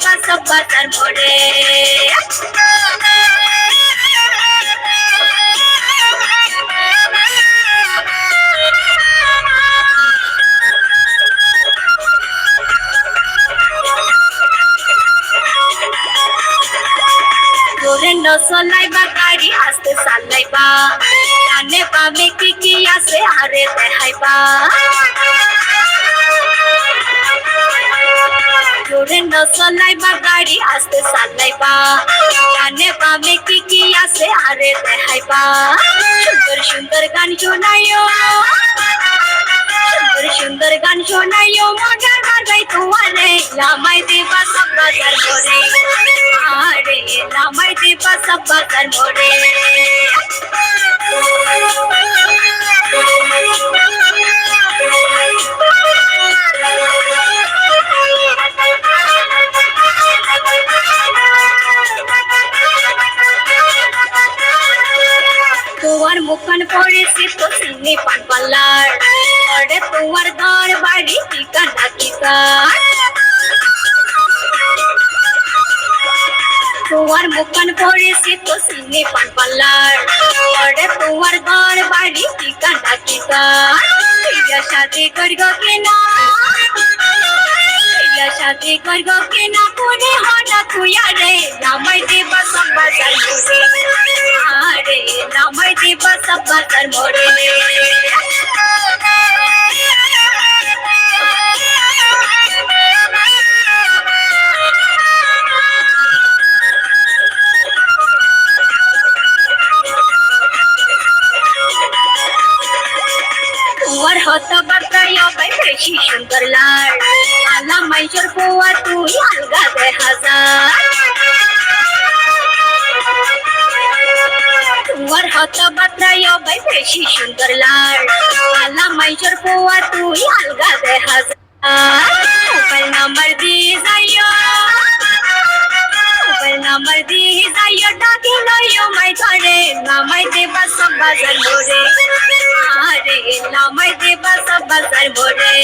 দিবা সব বাজার মোড়ে জোরে নচলাইবা গাড়ি আস্তে চালাইবা ডানে বামে কি আছে আরে দেখাইবা জোরে নচলাইবা গাড়ি আস্তে চালাইবা ডানে বামে কি আছে আরে দেখাইবা সুন্দর সুন্দর গান শোনাইও সুন্দর সুন্দর গান শোনাইও মজার বাজাই তোমারে লামাই দিবা সব বাজার মোড়ে আরে লামাই দিবা সব বাজার মোড়ে তোমার মুখান পড়েছি তো চিনি পান পাল্লার আরে তোমার ঘর বাড়ি ঠিকানা কিকার তোমার মুখান পড়েছি তো চিনি পান পাল্লার আরে তোমার ঘর বাড়ি ঠিকানা কিকার শাদি করগো কিনা শাদি করগো কিনা কোনে হনা তুই আরে নামাই দেবা সব বাজার মোড়ে আরে নামাই দেবা সব বাজার মোড়ে তোমার হতা বার্তায় ভাই বেশি সুন্দর লাল আলা মাইজর পোয়া তুই আলগা দে হাজার তোমার হতা বার্তায় ভাই বেশি সুন্দর লাল আলা মাইজর পোয়া তুই আলগা দে হাজার মোবাইল নাম্বার দিয়ে যাইও মোবাইল নাম্বার দিয়ে যাইও ডাকি লইও মাই ধরে নামাই দেবা সব বাজার মোড়ে আরে নামাই দেবা সব বাজার মোড়ে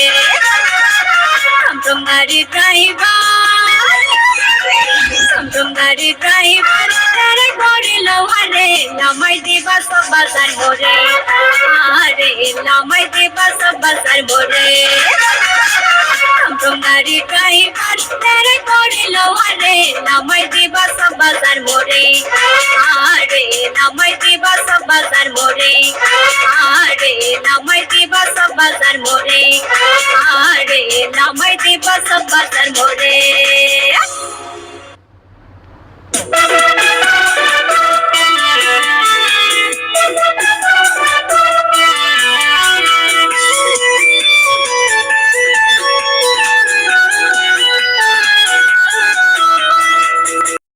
টমটম গাড়ি ড্রাইভার তেরে করে লোহারে নামাই দেবা সব বাজার মোড়ে আরে নামাই দেবা সব বাজার মোড়ে টমটম গাড়ি ড্রাইভার তেরে করে লোহারে নামাই দেবা সব বাজার মোড়ে আরে নামাই দেবা সব বাজার মোড়ে আরে নামাই দেবা সব বাজার মোড়ে আরে নামাই দেবা সব বাজার মোড়ে